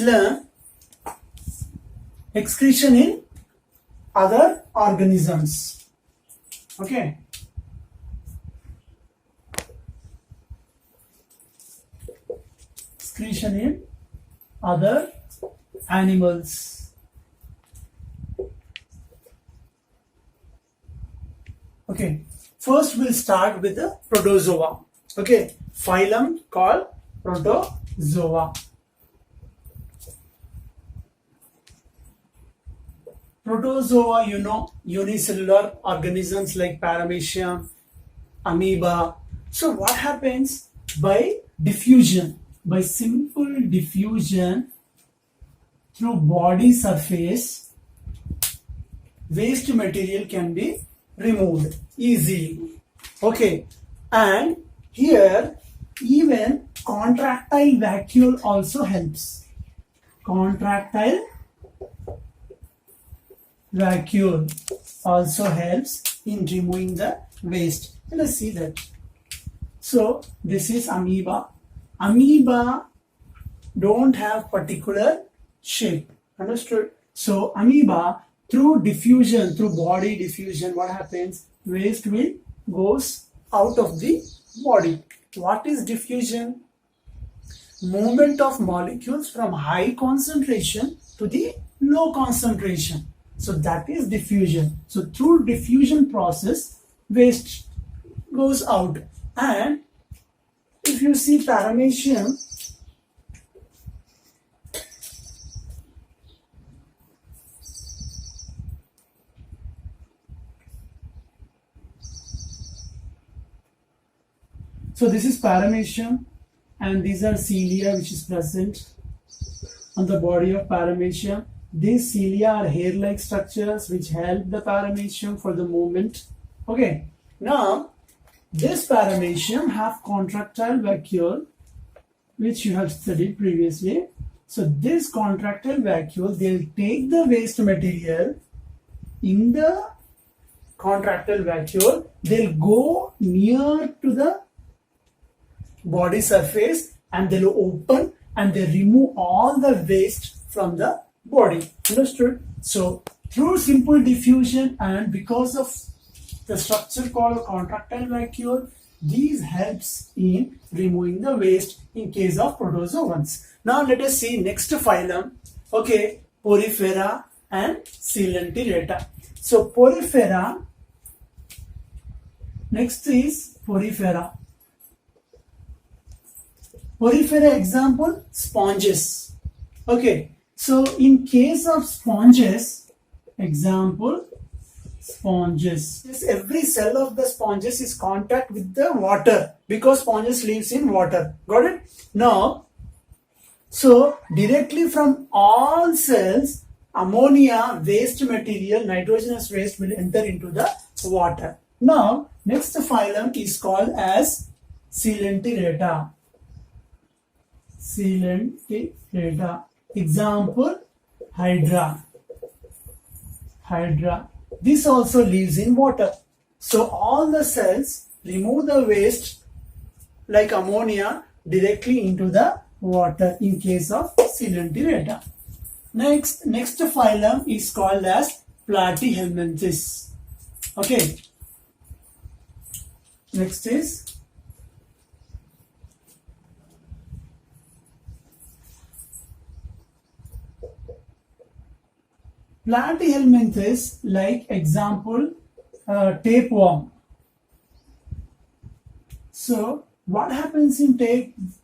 is learn excretion in other organisms. Okay. Excretion in other animals. Okay. First we'll start with the protozoa. Okay. Phylum called protozoa. Protozoa, you know, unicellular organisms like paramecium, amoeba. So what happens? By diffusion, by simple diffusion through body surface, waste material can be removed easily. Okay, and here even contractile vacuole also helps. Contractile vacuole also helps in removing the waste. Let's see that. So this is amoeba. Amoeba don't have particular shape. Understood? So amoeba, through diffusion, through body diffusion, what happens? Waste will goes out of the body. What is diffusion? Movement of molecules from high concentration to the low concentration. So that is diffusion. So through diffusion process, waste goes out. And if you see paramecium, so this is paramecium and these are cilia which is present on the body of paramecium. These cilia are hair-like structures which help the paramecium for the movement. Okay, now this paramecium have contractile vacuole which you have studied previously. So this contractile vacuole, they'll take the waste material in the contractile vacuole, they'll go near to the body surface and they'll open and they remove all the waste from the body. Understood? So through simple diffusion and because of the structure called contractile vacuole, these helps in removing the waste in case of protozoans. Now let us see next phylum. Okay, Porifera and Coelenterata. So Porifera, next is Porifera. Porifera example, sponges. Okay, so in case of sponges, example, sponges. Yes, every cell of the sponges is contact with the water because sponges lives in water. Got it? Now, so directly from all cells, ammonia waste material, nitrogenous waste will enter into the water. Now, next phylum is called as Coelenterata. Coelenterata. Example, Hydra. Hydra. This also lives in water. So all the cells remove the waste like ammonia directly into the water in case of Coelenterata. Next phylum is called as Platyhelminthes. Okay. Next is Platyhelminthes, like example, tapeworm. So what happens in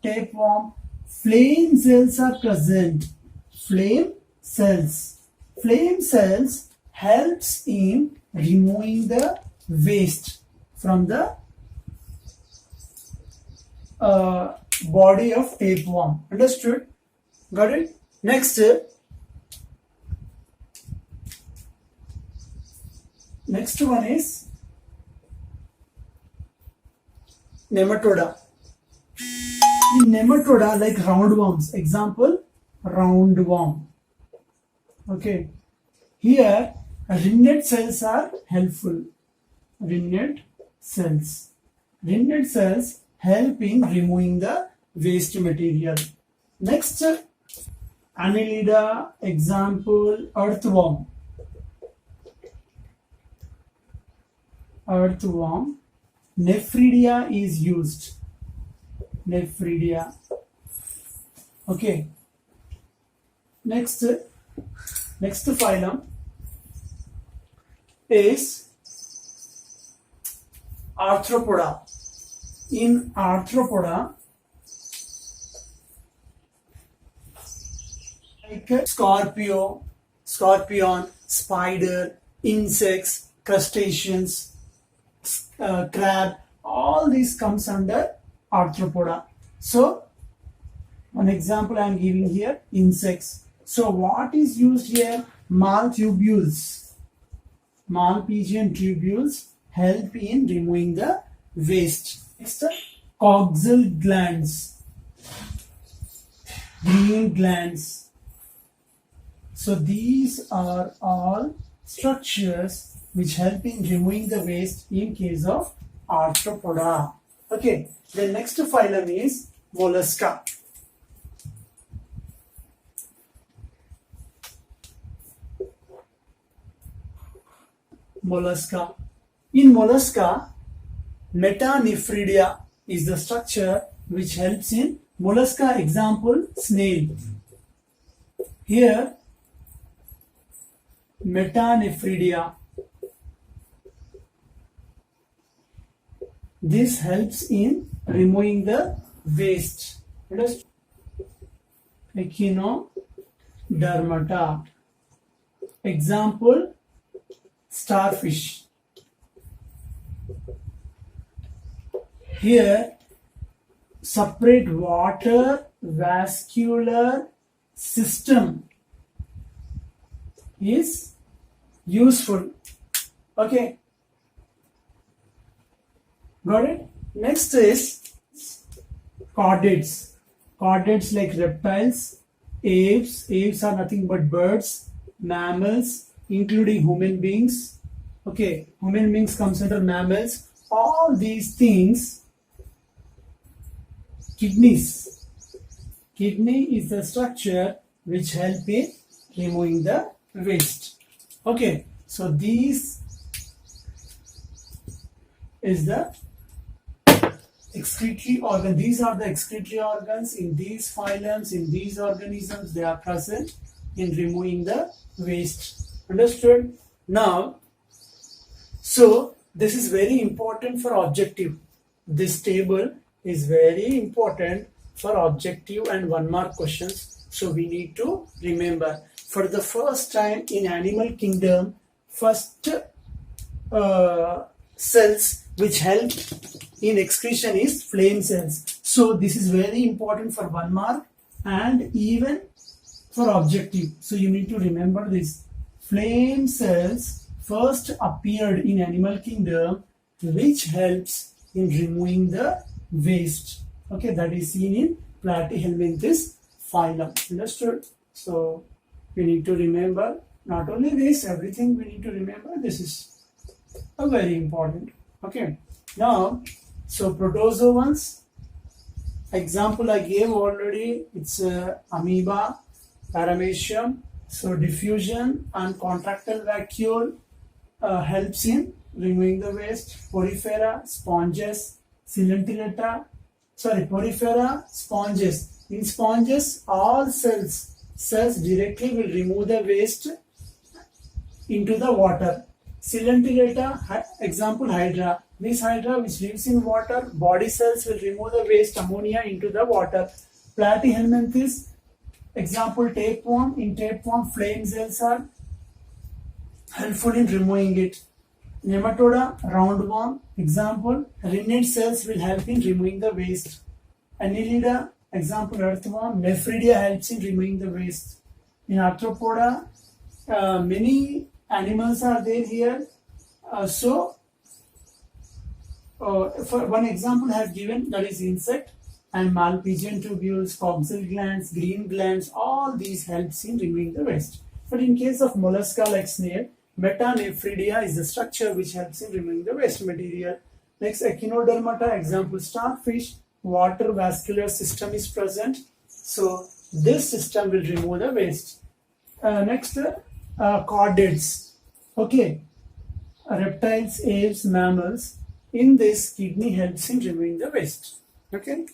tapeworm? Flame cells are present. Flame cells. Flame cells helps in removing the waste from the body of tapeworm. Understood? Got it? Next one is nematoda. In nematoda, like roundworms, example, roundworm. Okay. Here, ringlet cells are helpful. Ringlet cells. Ringlet cells help in removing the waste material. Next Annelida, example, earthworm. Earthworm. Nephridia is used. Nephridia. Okay. Next phylum is Arthropoda. In Arthropoda, like scorpion, spider, insects, crustaceans, crab, all these comes under Arthropoda. So, one example I am giving here, insects. So, what is used here? Maltubules. Malpighian tubules help in removing the waste. Next, coxal glands, green glands. So these are all structures which help in removing the waste in case of Arthropoda. Okay, the next phylum is Mollusca. Mollusca. In Mollusca, Metanephridia is the structure which helps in Mollusca. Example, snail. Here, Metanephridia. This helps in removing the waste. Echinodermata. Example, starfish. Here, separate water vascular system is useful. Okay, got it? Next is chordates. Chordates like reptiles, apes. Apes are nothing but birds, mammals, including human beings. Okay, human beings comes under mammals. All these things. Kidneys. Kidney is the structure which help in removing the waste. Okay, so these is the excretory organ. These are the excretory organs in these phylums, in these organisms. They are present in removing the waste. Understood? Now, so this is very important for objective. This table is very important for objective and 1 mark questions. So we need to remember. For the first time in animal kingdom, first cells which help in excretion is flame cells. So this is very important for 1 mark and even for objective. So you need to remember this. Flame cells first appeared in animal kingdom, which helps in removing the waste. Okay, that is seen in Platyhelminthes phylum. Understood? So we need to remember not only this, everything we need to remember. This is a very important. Okay, now so protozoans, example I gave already, it's amoeba, paramecium. So diffusion and contractile vacuole helps in removing the waste. Porifera, sponges, Coelenterata, porifera, sponges. In sponges, all cells directly will remove the waste into the water. Coelenterata, example Hydra. This Hydra which lives in water, body cells will remove the waste ammonia into the water. Platyhelminthes, example tapeworm. In tapeworm, flame cells are helpful in removing it. Nematoda, roundworm. Example, rhinid cells will help in removing the waste. Annelida, example earthworm. Nephridia helps in removing the waste. In Arthropoda, many animals are there here. For one example I have given, that is insect, and Malpighian tubules, coxal glands, green glands, all these helps in removing the waste. But in case of mollusca like snail, Metanephridia is the structure which helps in removing the waste material. Next, Echinodermata, example starfish, water vascular system is present. So This system will remove the waste. Next, chordates. Okay, reptiles, apes, mammals. In this, kidney helps in removing the waste. Okay.